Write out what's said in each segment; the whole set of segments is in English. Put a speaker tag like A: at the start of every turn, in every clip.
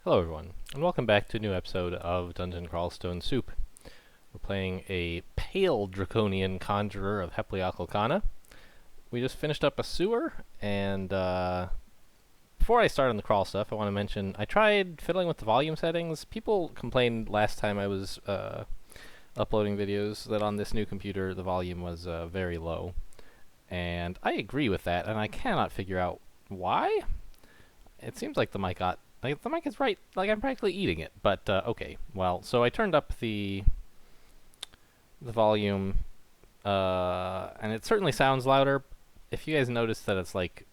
A: Hello everyone, and welcome back to a new episode of Dungeon Crawl Stone Soup. We're playing a pale draconian conjurer of Hepliocalcana. We just finished up a sewer, and before I start on the crawl stuff, I want to mention I tried fiddling with the volume settings. People complained last time I was uploading videos that on this new computer the volume was very low. And I agree with that, and I cannot figure out why. It seems like the mic is right. Like I'm practically eating it. But okay. Well, so I turned up the volume, and it certainly sounds louder. If you guys notice that it's like,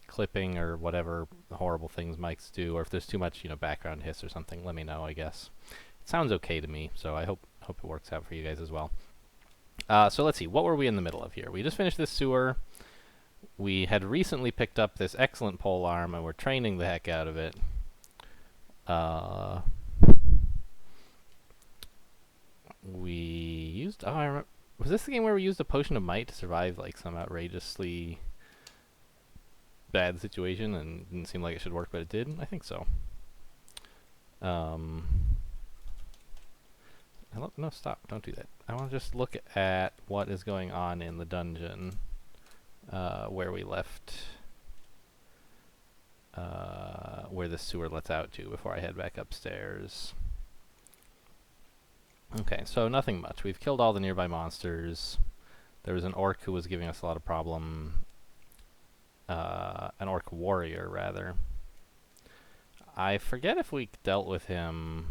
A: clipping or whatever horrible things mics do, or if there's too much, background hiss or something, let me know. I guess it sounds okay to me, so I hope it works out for you guys as well. So let's see. What were we in the middle of here? We just finished this sewer. We had recently picked up this excellent pole arm, and we're training the heck out of it. We used... Oh, I remember... Was this the game where we used a potion of might to survive, like, some outrageously bad situation, and it didn't seem like it should work, but it did? I think so. No, stop. Don't do that. I want to just look at what is going on in the dungeon. Where we left, where the sewer lets out to before I head back upstairs. Okay, so nothing much. We've killed all the nearby monsters. There was an orc who was giving us a lot of problem. An orc warrior, rather. I forget if we dealt with him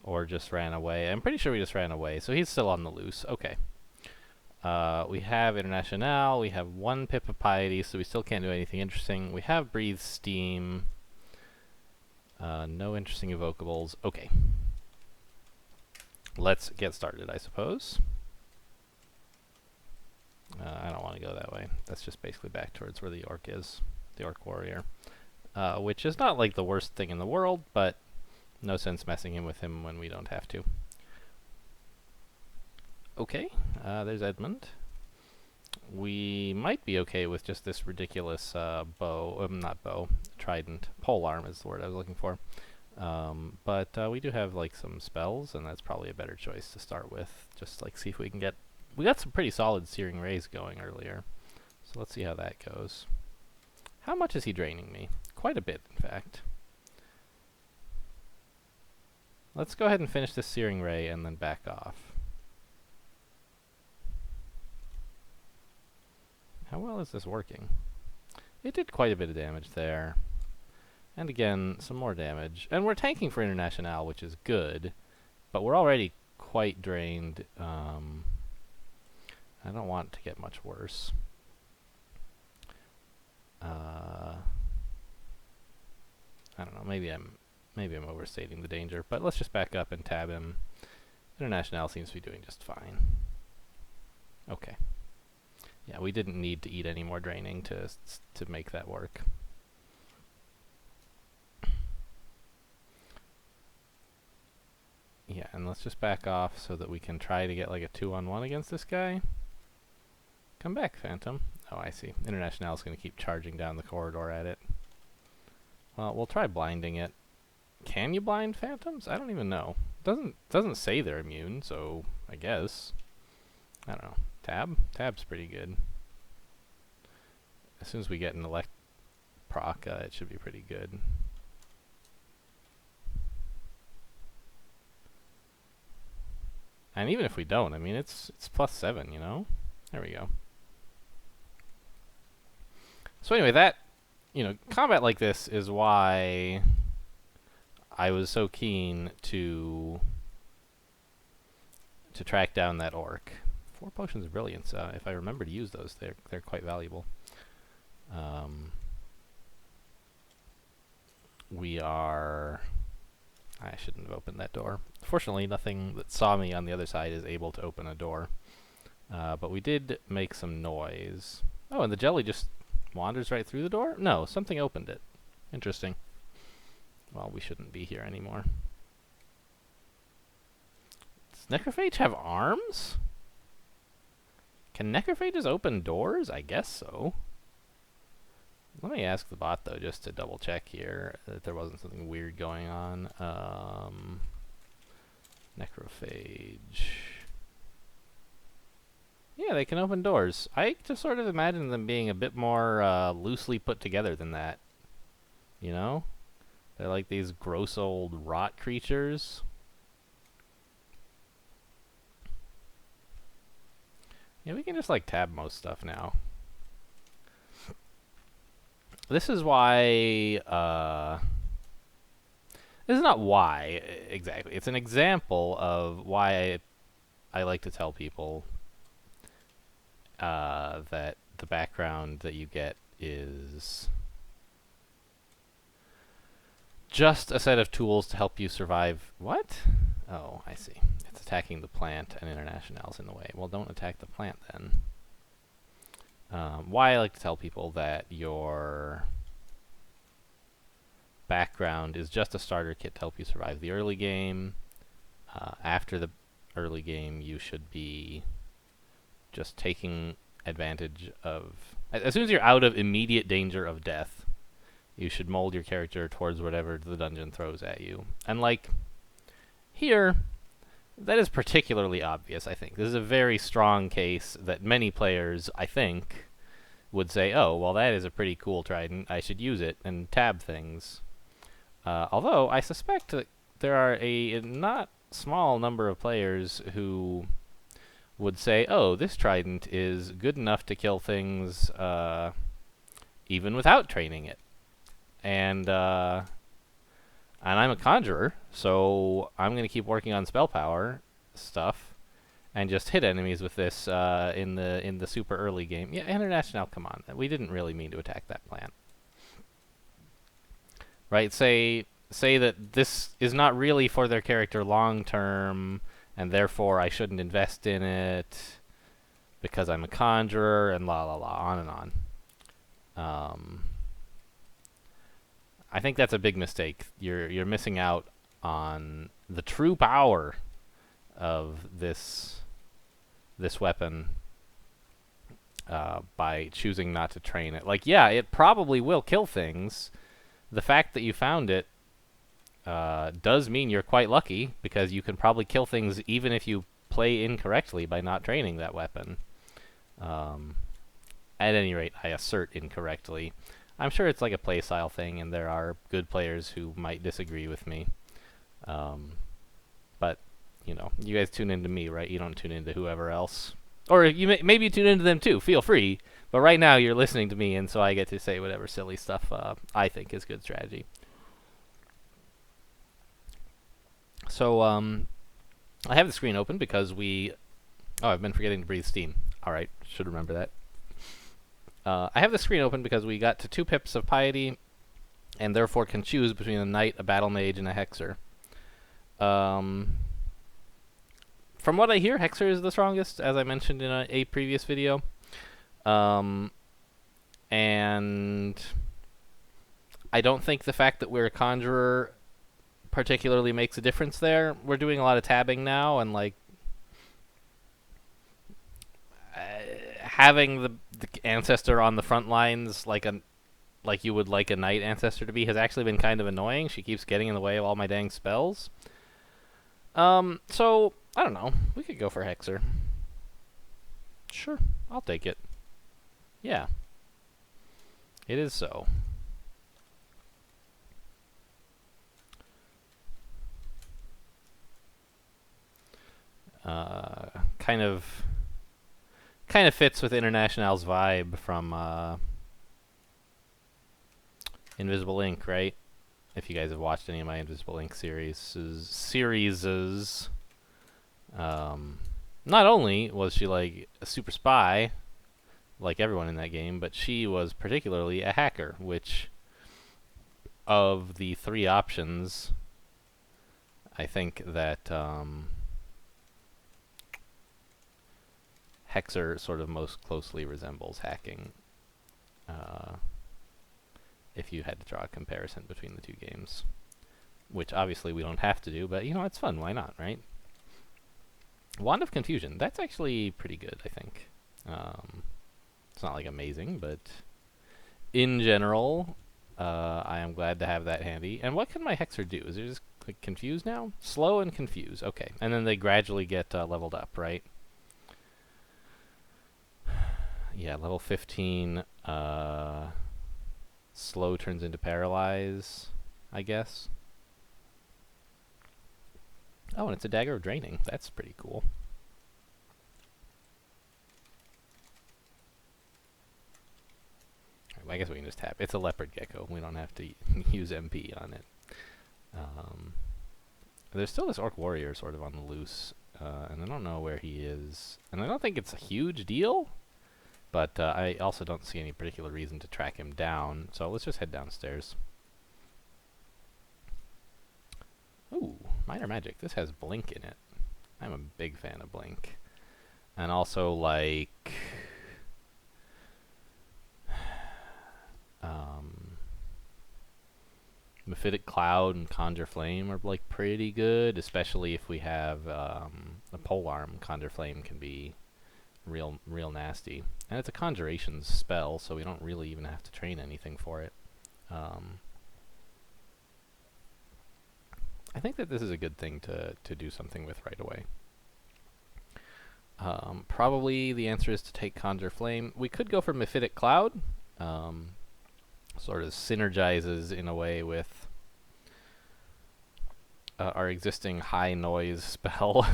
A: or just ran away. I'm pretty sure we just ran away, so he's still on the loose. Okay. We have International, we have 1 pip of Piety, so we still can't do anything interesting. We have Breathe Steam. No interesting evocables. Okay. Let's get started, I suppose. I don't want to go that way. That's just basically back towards where the orc is. The orc warrior. Which is not like the worst thing in the world, but no sense messing with him when we don't have to. Okay, there's Edmund. We might be okay with just this ridiculous trident. Polearm is the word I was looking for. But we do have like some spells, and that's probably a better choice to start with. Just like see if we can get... We got some pretty solid Searing Rays going earlier. So let's see how that goes. How much is he draining me? Quite a bit, in fact. Let's go ahead and finish this Searing Ray and then back off. How well is this working? It did quite a bit of damage there. And again, some more damage. And we're tanking for International, which is good. But we're already quite drained. I don't want to get much worse. I don't know, maybe I'm overstating the danger, but let's just back up and tab him. International seems to be doing just fine. Okay. Yeah, we didn't need to eat any more draining to make that work. Yeah, and let's just back off so that we can try to get like a 2-on-1 against this guy. Come back, Phantom. Oh, I see. International is going to keep charging down the corridor at it. Well, we'll try blinding it. Can you blind phantoms? I don't even know. Doesn't say they're immune, so I guess. I don't know. Tab's pretty good. As soon as we get an elect proc, it should be pretty good. And even if we don't, I mean, it's +7, you know? There we go. So anyway, that, combat like this is why I was so keen to track down that orc. 4 potions of brilliance. If I remember to use those, they're quite valuable. We are... I shouldn't have opened that door. Fortunately, nothing that saw me on the other side is able to open a door. But we did make some noise. Oh, and the jelly just wanders right through the door? No, something opened it. Interesting. Well, we shouldn't be here anymore. Does necrophages have arms? Can necrophages open doors? I guess so. Let me ask the bot, though, just to double check here that there wasn't something weird going on. Necrophage. Yeah, they can open doors. I just sort of imagine them being a bit more loosely put together than that. You know? They're like these gross old rot creatures. Yeah, we can just like tab most stuff now. This is why, this is not why exactly. It's an example of why I like to tell people that the background that you get is just a set of tools to help you survive. What? Oh, I see. It's attacking the plant and International's in the way. Well, don't attack the plant then. Why I like to tell people that your background is just a starter kit to help you survive the early game. After the early game, you should be just taking advantage of... As soon as you're out of immediate danger of death, you should mold your character towards whatever the dungeon throws at you. And like, here, that is particularly obvious, I think. This is a very strong case that many players, I think, would say, oh, well, that is a pretty cool trident. I should use it and tab things. Although, I suspect that there are a not small number of players who would say, oh, this trident is good enough to kill things even without training it. And I'm a conjurer, so I'm going to keep working on spell power stuff and just hit enemies with this in the super early game. Yeah, International, come on. We didn't really mean to attack that plant. Right? Say that this is not really for their character long term, and therefore I shouldn't invest in it because I'm a conjurer, and la la la, on and on. I think that's a big mistake. You're missing out on the true power of this weapon by choosing not to train it. Like, yeah, it probably will kill things. The fact that you found it does mean you're quite lucky, because you can probably kill things even if you play incorrectly by not training that weapon. At any rate, I assert incorrectly. I'm sure it's like a playstyle thing, and there are good players who might disagree with me. But, you know, you guys tune into me, right? You don't tune into whoever else. Or maybe you tune into them too. Feel free. But right now you're listening to me, and so I get to say whatever silly stuff I think is good strategy. So, I have the screen open because we... Oh, I've been forgetting to breathe steam. Alright, should remember that. I have the screen open because we got to 2 pips of piety, and therefore can choose between a knight, a battle mage, and a hexer. From what I hear, hexer is the strongest, as I mentioned in a previous video. And I don't think the fact that we're a conjurer particularly makes a difference there. We're doing a lot of tabbing now, and like having the ancestor on the front lines like you would like a knight ancestor to be has actually been kind of annoying. She keeps getting in the way of all my dang spells. So I don't know. We could go for hexer. Sure, I'll take it. Yeah. It is so. Kind of fits with International's vibe from Invisible Ink, right? If you guys have watched any of my Invisible Ink series, not only was she like a super spy, like everyone in that game, but she was particularly a hacker, which of the 3 options, I think that hexer sort of most closely resembles hacking, if you had to draw a comparison between the 2 games. Which obviously we don't have to do, but you know, it's fun, why not, right? Wand of Confusion, that's actually pretty good, I think. It's not like amazing, but in general, I am glad to have that handy. And what can my Hexer do? Is it just like confuse now? Slow and confuse. Okay, and then they gradually get leveled up, right? Yeah, level 15. Slow turns into paralyze, I guess. Oh, and it's a dagger of draining. That's pretty cool. I guess we can just tap. It's a leopard gecko. We don't have to use MP on it. There's still this orc warrior sort of on the loose, and I don't know where he is. And I don't think it's a huge deal, but I also don't see any particular reason to track him down. So let's just head downstairs. Ooh, minor magic. This has blink in it. I'm a big fan of blink. And also, like... Mephitic Cloud and Conjure Flame are like pretty good, especially if we have a polearm. Conjure Flame can be real nasty. And it's a conjuration spell, so we don't really even have to train anything for it. I think that this is a good thing to do something with right away. Probably the answer is to take Conjure Flame. We could go for Mephitic Cloud. Sort of synergizes in a way with our existing high noise spell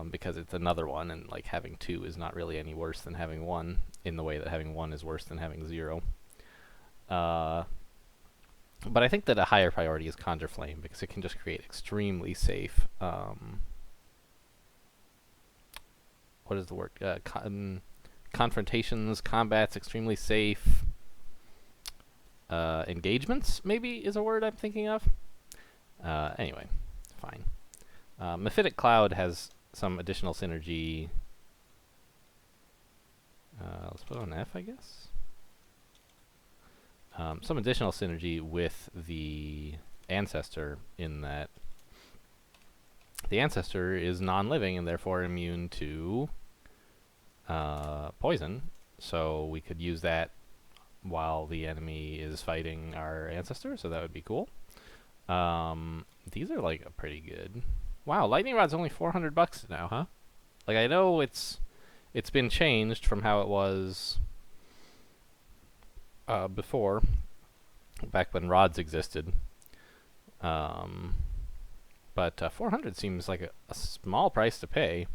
A: because it's another one, and like having 2 is not really any worse than having 1, in the way that having 1 is worse than having 0. But I think that a higher priority is Conjure Flame because it can just create extremely safe what is the word? Confrontations, combats, extremely safe. Engagements, maybe, is a word I'm thinking of. Anyway, fine. Mephitic Cloud has some additional synergy. Let's put on F, I guess. Some additional synergy with the Ancestor in that the Ancestor is non-living and therefore immune to poison. So we could use that while the enemy is fighting our Ancestor, so that would be cool. These are like pretty good. Wow, Lightning Rod's only $400 now, huh? Like, I know it's been changed from how it was before, back when rods existed. But 400 seems like a small price to pay.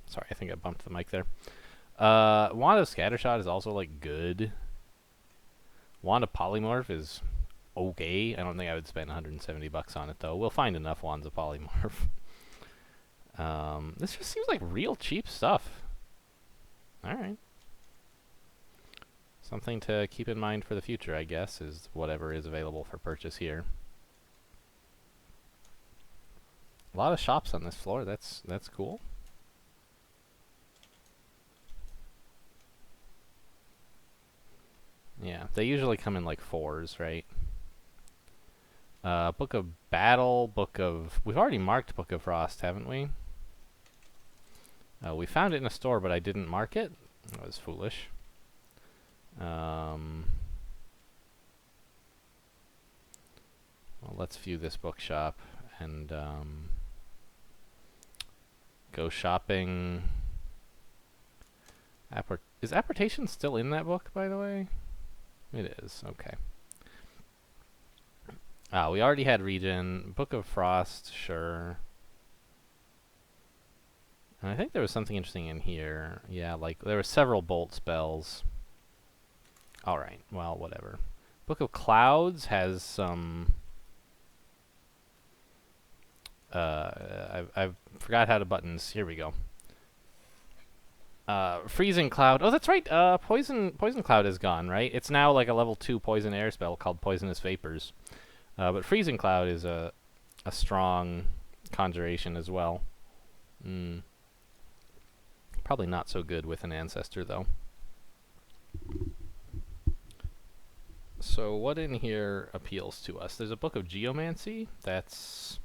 A: Sorry, I think I bumped the mic there. Wand of Scattershot is also like good. Wand of Polymorph is okay. I don't think I would spend $170 on it though. We'll find enough Wands of Polymorph. This just seems like real cheap stuff. Alright. Something to keep in mind for the future, I guess, is whatever is available for purchase here. A lot of shops on this floor. That's cool. Yeah, they usually come in like 4s, right? Book of Battle, Book of... We've already marked Book of Frost, haven't we? We found it in a store, but I didn't mark it. That was foolish. Well, let's view this bookshop and go shopping. Is Apportation still in that book, by the way? It is, okay. We already had Regen. Book of Frost, sure. And I think there was something interesting in here. Yeah, like, there were several bolt spells. Alright, well, whatever. Book of Clouds has some... I've forgot how to buttons. Here we go. Freezing Cloud. Oh, that's right. Poison Cloud is gone, right? It's now like a level 2 poison air spell called Poisonous Vapors. But Freezing Cloud is a strong conjuration as well. Probably not so good with an Ancestor, though. So what in here appeals to us? There's a Book of Geomancy. That's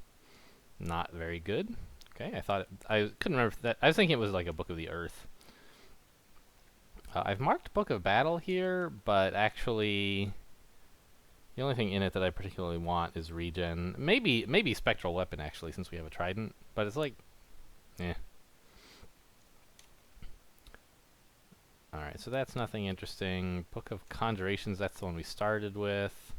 A: not very good. Okay, I couldn't remember that. I was thinking it was like a Book of the Earth. I've marked Book of Battle here, but actually the only thing in it that I particularly want is regen. Maybe Spectral Weapon, actually, since we have a Trident. But it's like, eh. Alright, so that's nothing interesting. Book of Conjurations, that's the one we started with.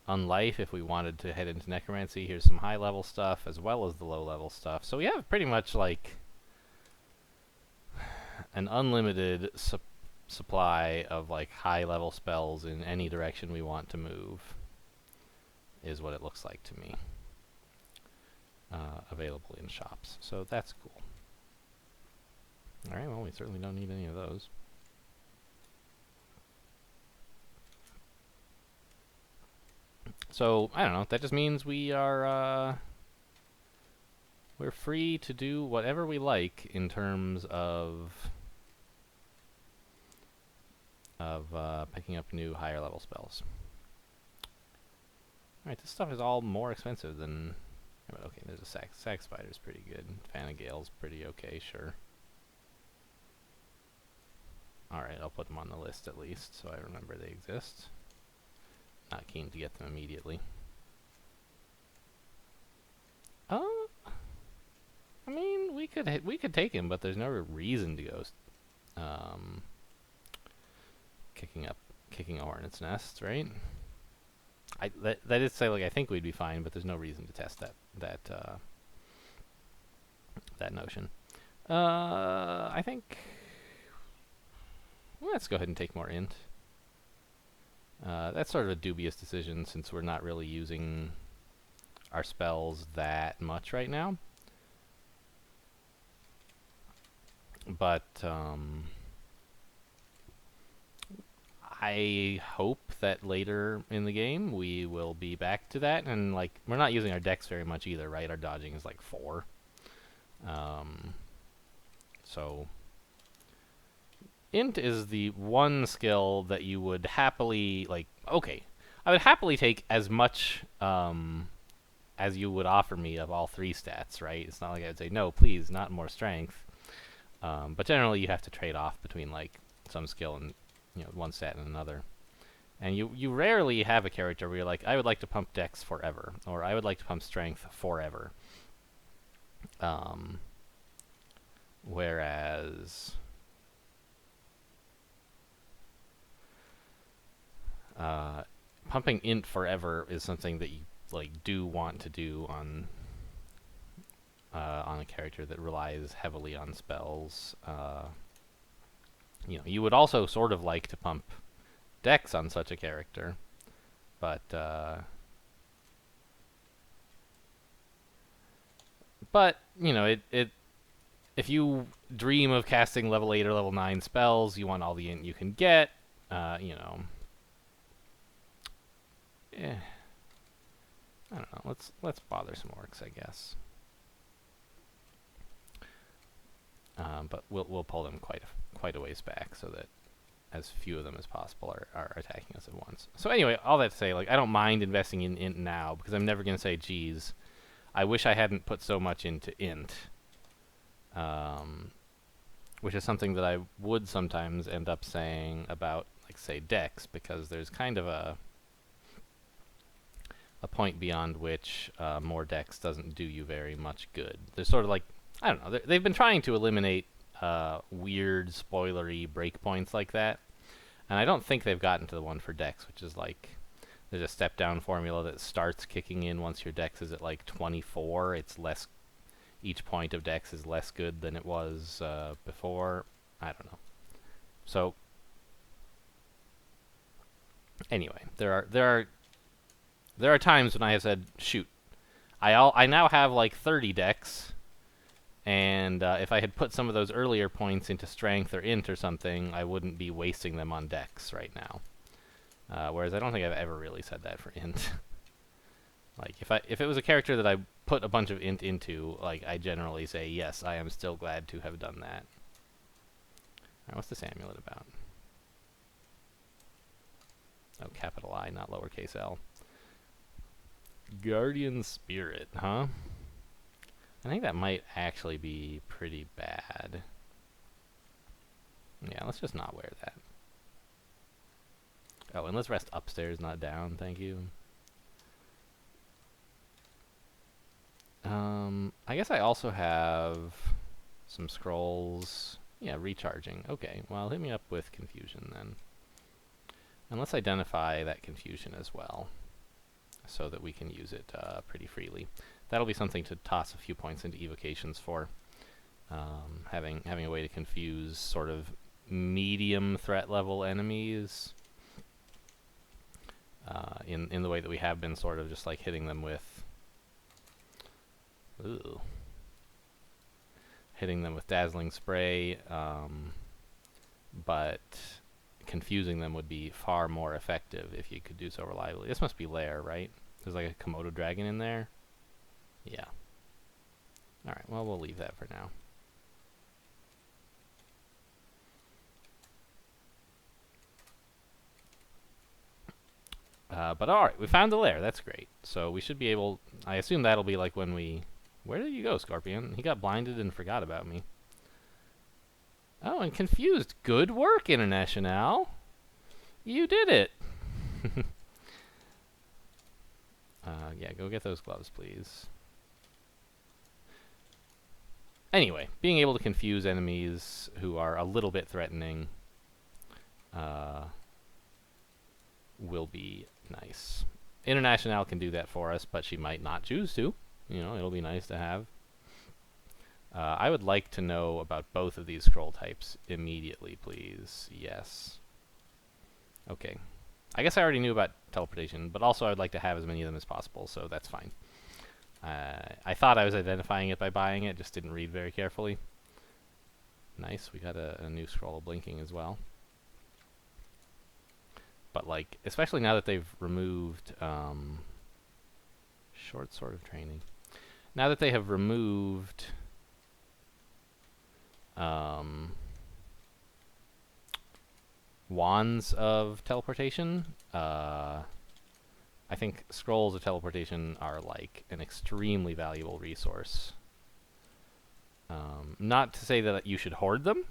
A: Unlife, if we wanted to head into Necromancy. Here's some high-level stuff, as well as the low-level stuff. So we have pretty much, like, an unlimited supply of, like, high-level spells in any direction we want to move, is what it looks like to me. Available in shops. So that's cool. Alright, well, we certainly don't need any of those. So, I don't know, that just means we are, we're free to do whatever we like in terms of picking up new higher level spells. Alright, this stuff is all more expensive than... Okay, there's a Sac Spider's pretty good. Fanagale's pretty okay, sure. Alright, I'll put them on the list at least, so I remember they exist. Not keen to get them immediately. I mean, we could take him, but there's no reason to go kicking a hornet's nest, right? That is say, like, I think we'd be fine, but there's no reason to test that notion. I think let's go ahead and take more int. That's sort of a dubious decision since we're not really using our spells that much right now. But I hope that later in the game we will be back to that, and like we're not using our dex very much either, right? Our dodging is like 4. So int is the one skill that you would happily, like, okay, I would happily take as much as you would offer me of all 3 stats, right? It's not like I would say, no, please, not more strength. But generally you have to trade off between, like, some skill and, you know, one stat and another. And you rarely have a character where you're like, I would like to pump dex forever, or I would like to pump strength forever. Whereas... pumping int forever is something that you, like, do want to do on a character that relies heavily on spells. You know, you would also sort of like to pump dex on such a character, but you know, if you dream of casting level 8 or level 9 spells, you want all the int you can get. You know, I don't know. Let's bother some orcs, I guess. But we'll pull them quite a ways back so that as few of them as possible are attacking us at once. So anyway, all that to say, like, I don't mind investing in int now because I'm never gonna say, geez, I wish I hadn't put so much into int. Which is something that I would sometimes end up saying about, like, say, dex, because there's kind of a point beyond which more dex doesn't do you very much good. There's sort of like, I don't know, they've been trying to eliminate weird, spoilery breakpoints like that, and I don't think they've gotten to the one for dex, which is like, there's a step-down formula that starts kicking in once your dex is at like 24. It's less, each point of dex is less good than it was before. I don't know. So anyway, there are times when I have said, shoot, I now have like 30 dex, and if I had put some of those earlier points into strength or int or something, I wouldn't be wasting them on dex right now. Whereas I don't think I've ever really said that for int. Like, if it was a character that I put a bunch of int into, like, I generally say, yes, I am still glad to have done that. Alright, what's this amulet about? Oh, capital I, not lowercase l. Guardian Spirit, huh? I think that might actually be pretty bad. Yeah, let's just not wear that. Oh, and let's rest upstairs, not down. Thank you. I guess I also have some scrolls. Yeah, recharging. Okay, well, hit me up with confusion then. And let's identify that confusion as well, so that we can use it pretty freely. That'll be something to toss a few points into evocations for. Having a way to confuse sort of medium threat level enemies in the way that we have been sort of just like hitting them with dazzling spray, but confusing them would be far more effective if you could do so reliably. This must be Lair, right? There's like a Komodo dragon in there. Yeah. Alright, well, we'll leave that for now. But alright, we found the lair. That's great. So we should be able... I assume that'll be like when we... Where did you go, Scorpion? He got blinded and forgot about me. Oh, and confused. Good work, International. You did it. Yeah, go get those gloves, please. Anyway, being able to confuse enemies who are a little bit threatening will be nice. International can do that for us, but she might not choose to. You know, it'll be nice to have. I would like to know about both of these scroll types immediately, please. Yes. Okay. I guess I already knew about teleportation, but also I would like to have as many of them as possible, so that's fine. I thought I was identifying it by buying it, just didn't read very carefully. Nice, we got a new scroll of blinking as well. But like, especially now that they've removed short sword of training. Now that they have removed wands of teleportation, I think scrolls of teleportation are like an extremely valuable resource. Not to say that you should hoard them,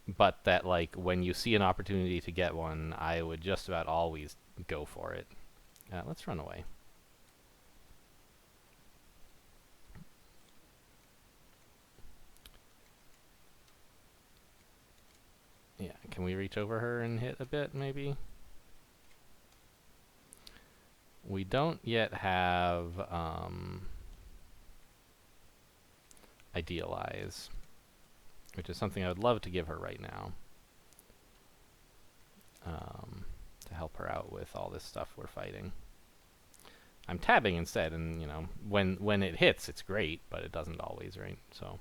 A: but that like when you see an opportunity to get one, I would just about always go for it. Let's run away. Yeah, can we reach over her and hit a bit, maybe? We don't yet have Idealize, which is something I would love to give her right now, to help her out with all this stuff we're fighting. I'm tabbing instead, and you know, when it hits, it's great, but it doesn't always, right? So,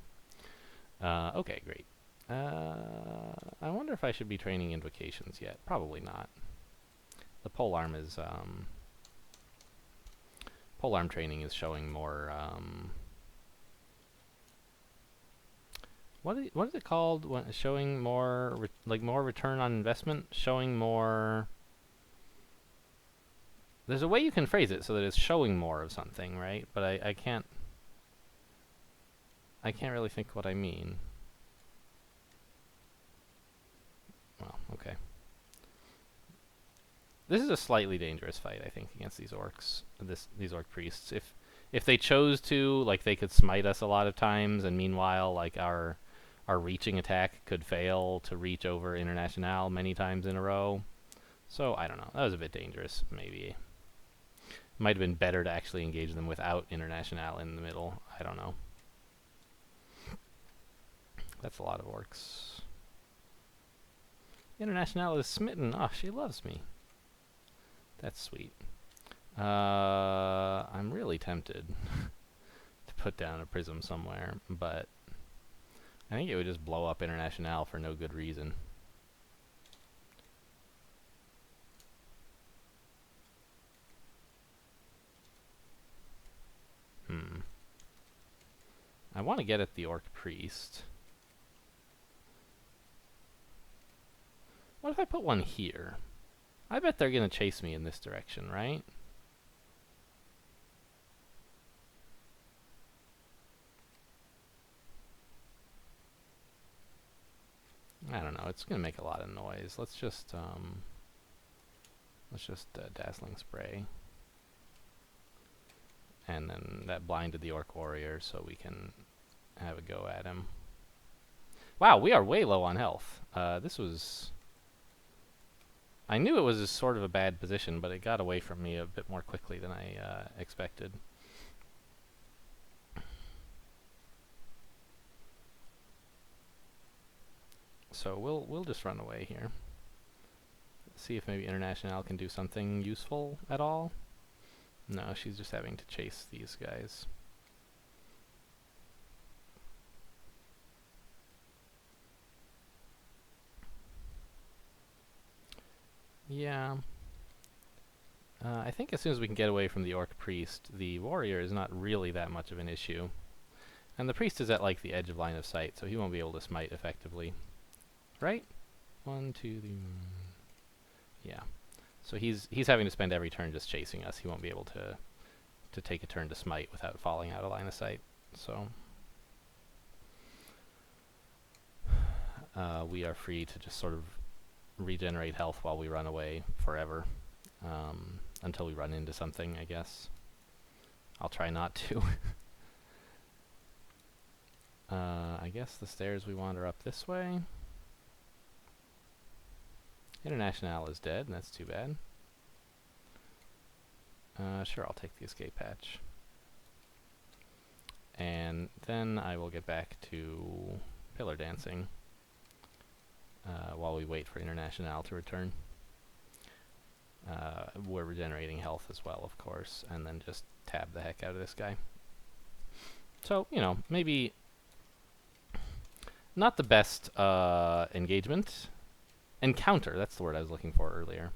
A: okay, great. I wonder if I should be training invocations yet. Probably not. The polearm is polearm training is showing more. What is it called? When showing more more return on investment, showing more. There's a way you can phrase it so that it's showing more of something, right? But I can't really think what I mean. Well, okay. This is a slightly dangerous fight, I think, against these orcs. These orc priests. If they chose to, like, they could smite us a lot of times, and meanwhile, like, our reaching attack could fail to reach over International many times in a row. So, I don't know. That was a bit dangerous, maybe. Might have been better to actually engage them without International in the middle. I don't know. That's a lot of orcs. International is smitten. Oh, she loves me. That's sweet. I'm really tempted to put down a prism somewhere, but I think it would just blow up International for no good reason. I want to get at the orc priest. What if I put one here? I bet they're going to chase me in this direction, right? I don't know. It's gonna make a lot of noise. Let's just dazzling spray, and then that blinded the orc warrior, so we can have a go at him. Wow, we are way low on health. This was... I knew it was a sort of a bad position, but it got away from me a bit more quickly than I expected. So we'll just run away here. See if maybe International can do something useful at all. No, she's just having to chase these guys. Yeah. I think as soon as we can get away from the orc priest, the warrior is not really that much of an issue. And the priest is at like the edge of line of sight, so he won't be able to smite effectively. Right? 1, 2, 3... Yeah. So he's having to spend every turn just chasing us. He won't be able to take a turn to smite without falling out of line of sight. So we are free to just sort of regenerate health while we run away forever. Until we run into something, I guess. I'll try not to. I guess the stairs we want are up this way. International is dead, and that's too bad. Sure, I'll take the escape hatch. And then I will get back to pillar dancing while we wait for International to return. We're regenerating health as well, of course, and then just tab the heck out of this guy. So, you know, maybe not the best encounter, that's the word I was looking for earlier.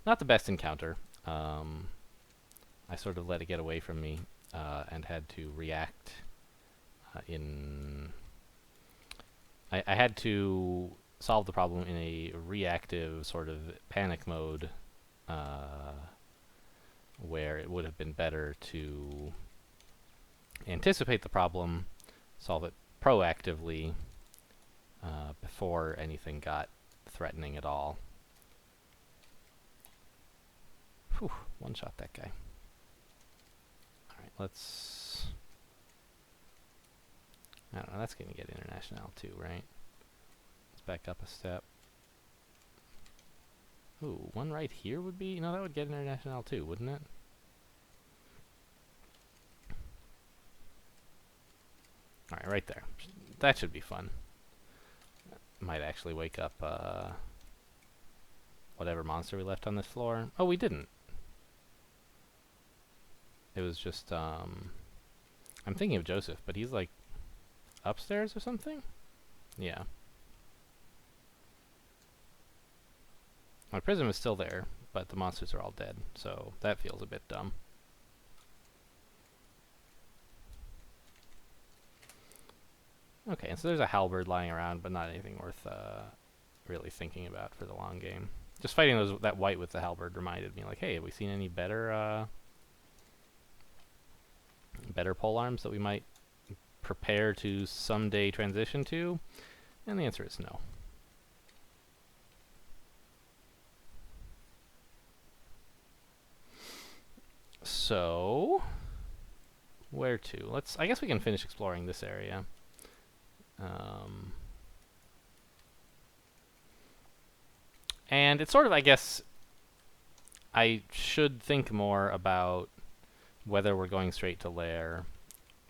A: Not the best encounter. I sort of let it get away from me and had to react I had to solve the problem in a reactive sort of panic mode where it would have been better to anticipate the problem, solve it proactively before anything got threatening at all. Whew, one-shot that guy. Alright, let's... I don't know, that's going to get International too, right? Let's back up a step. Ooh, one right here would be... No, that would get International too, wouldn't it? Alright, right there. That should be fun. Might actually wake up whatever monster we left on this floor. Oh, we didn't. It was just, I'm thinking of Joseph, but he's like upstairs or something? Yeah. My prism is still there, but the monsters are all dead, so that feels a bit dumb. Okay, and so there's a halberd lying around, but not anything worth really thinking about for the long game. Just fighting that white with the halberd reminded me, like, hey, have we seen any better pole arms that we might prepare to someday transition to? And the answer is no. So, where to? I guess we can finish exploring this area. And it's sort of, I guess, I should think more about whether we're going straight to lair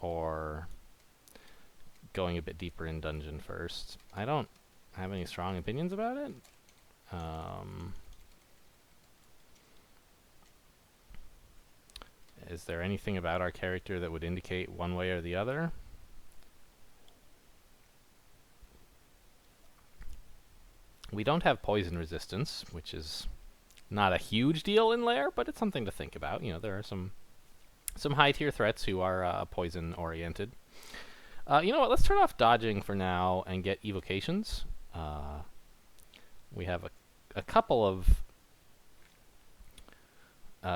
A: or going a bit deeper in dungeon first. I don't have any strong opinions about it. Is there anything about our character that would indicate one way or the other? We don't have poison resistance, which is not a huge deal in lair, but it's something to think about. You know, there are some high-tier threats who are poison-oriented. You know what? Let's turn off dodging for now and get evocations. We have a couple of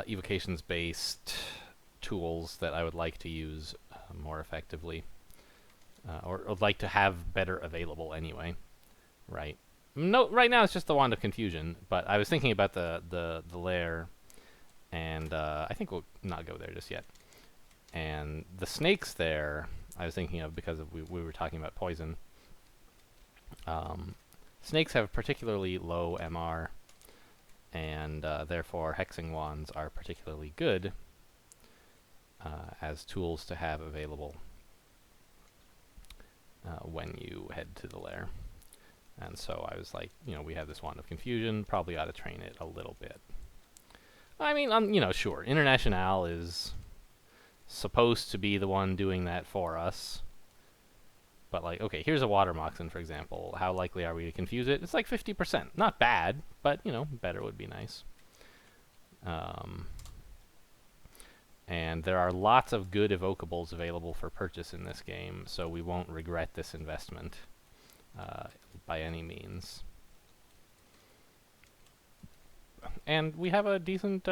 A: evocations-based tools that I would like to use more effectively, or would like to have better available anyway. Right. No, right now it's just the Wand of Confusion, but I was thinking about the lair, and I think we'll not go there just yet. And the snakes there, I was thinking of because of we were talking about poison. Snakes have particularly low MR, and therefore hexing wands are particularly good as tools to have available when you head to the lair. And so I was like, you know, we have this Wand of Confusion, probably ought to train it a little bit. I mean, you know, sure, International is supposed to be the one doing that for us. But, like, okay, here's a water moccasin, for example. How likely are we to confuse it? It's like 50%. Not bad, but, you know, better would be nice. And there are lots of good evocables available for purchase in this game, so we won't regret this investment by any means. And we have a decent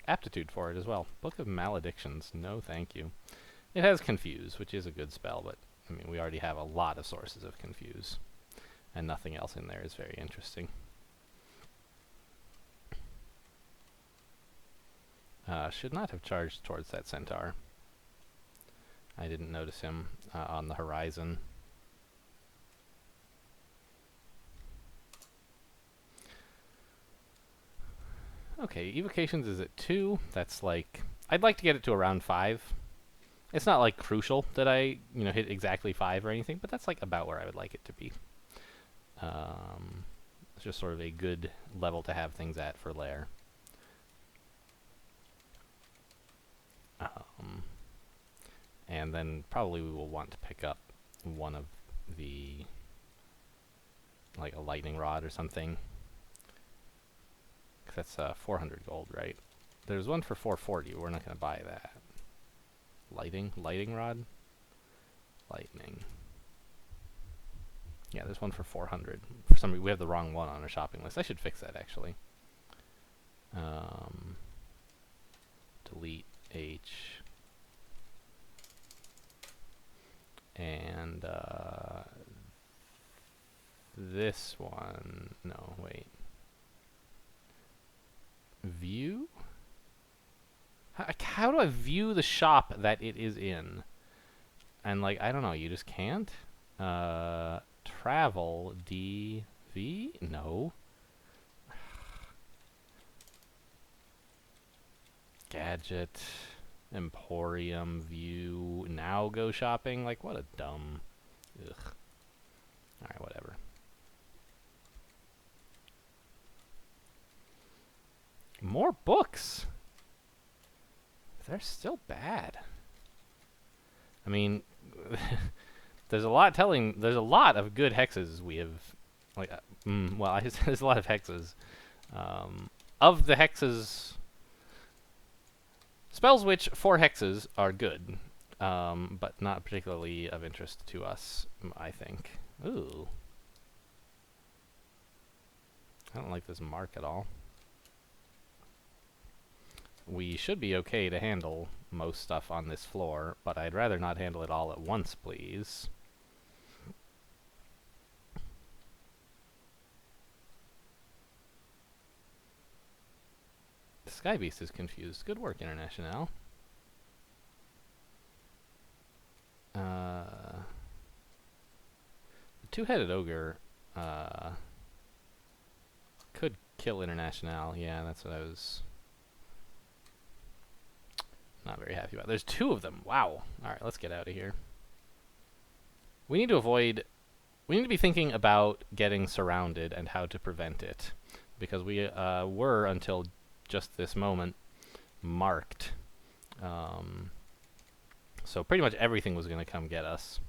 A: aptitude for it as well. Book of Maledictions, no thank you. It has Confuse, which is a good spell, but I mean, we already have a lot of sources of Confuse, and nothing else in there is very interesting. Should not have charged towards that centaur. I didn't notice him on the horizon. Okay, evocations is at 2. That's like, I'd like to get it to around 5. It's not like crucial that I, you know, hit exactly 5 or anything, but that's like about where I would like it to be. It's just sort of a good level to have things at for lair. And then probably we will want to pick up one of the, like a lightning rod or something. That's 400 gold, right? There's one for 440. We're not going to buy that. Lighting rod? Lightning. Yeah, there's one for 400. For some reason, we have the wrong one on our shopping list. I should fix that, actually. Delete H. And this one. No, wait. View? How do I view the shop that it is in? And, like, I don't know, you just can't? Travel, DV? No. Gadget, Emporium, view, now go shopping? Like, what a dumb... Ugh. Alright, whatever. More books! They're still bad. I mean, there's a lot of good hexes we have, like, there's a lot of hexes. Of the hexes, spells which 4 hexes are good, but not particularly of interest to us, I think. Ooh. I don't like this mark at all. We should be okay to handle most stuff on this floor, but I'd rather not handle it all at once, please. The Sky Beast is confused. Good work, International. The two-headed ogre could kill International. Yeah, that's what I was... not very happy about. There's 2 of them. Wow. Alright, let's get out of here. We need to avoid... we need to be thinking about getting surrounded and how to prevent it. Because we were, until just this moment, marked. So pretty much everything was going to come get us.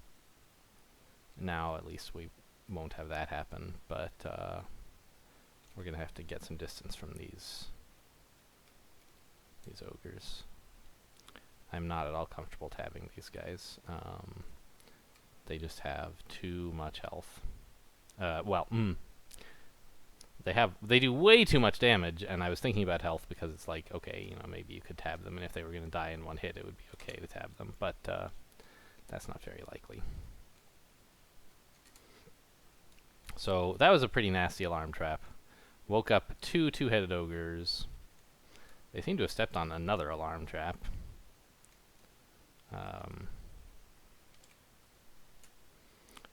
A: Now, at least, we won't have that happen. But we're going to have to get some distance from these ogres. I'm not at all comfortable tabbing these guys. They just have too much health. They do way too much damage, and I was thinking about health because it's like, okay, you know, maybe you could tab them, and if they were going to die in one hit, it would be okay to tab them, but that's not very likely. So that was a pretty nasty alarm trap. Woke up two two-headed ogres. They seem to have stepped on another alarm trap.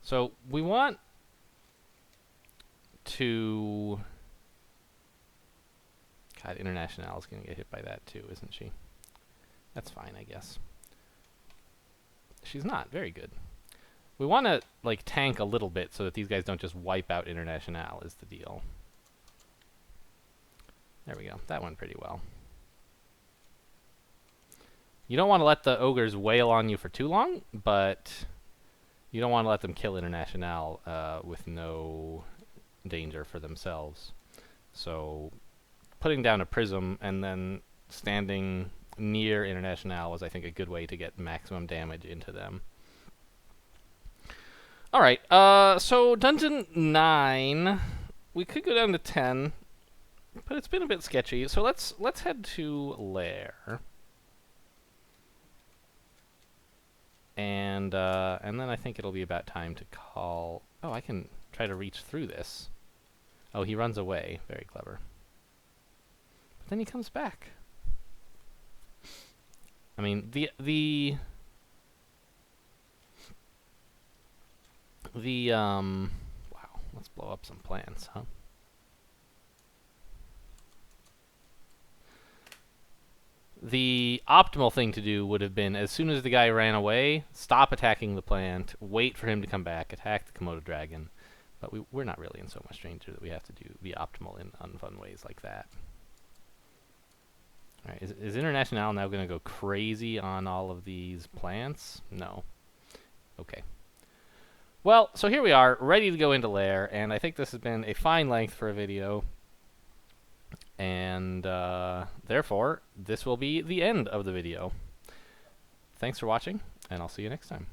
A: So we want to... God, International is going to get hit by that too, isn't she? That's fine, I guess. She's not. Very good. We want to, like, tank a little bit so that these guys don't just wipe out International is the deal. There we go. That went pretty well. You don't want to let the ogres wail on you for too long, but you don't want to let them kill International with no danger for themselves. So putting down a prism and then standing near International was, I think, a good way to get maximum damage into them. Alright, so Dungeon 9, we could go down to 10, but it's been a bit sketchy, so let's head to Lair. And then I think it'll be about time to call... Oh, I can try to reach through this. Oh, he runs away. Very clever. But then he comes back. I mean, wow, let's blow up some plants, huh? The optimal thing to do would have been, as soon as the guy ran away, stop attacking the plant, wait for him to come back, attack the Komodo dragon. But we're not really in so much danger that we have to be optimal in unfun ways like that. Alright, is International now going to go crazy on all of these plants? No. Okay. Well, so here we are, ready to go into Lair, and I think this has been a fine length for a video. And therefore, this will be the end of the video. Thanks for watching, and I'll see you next time.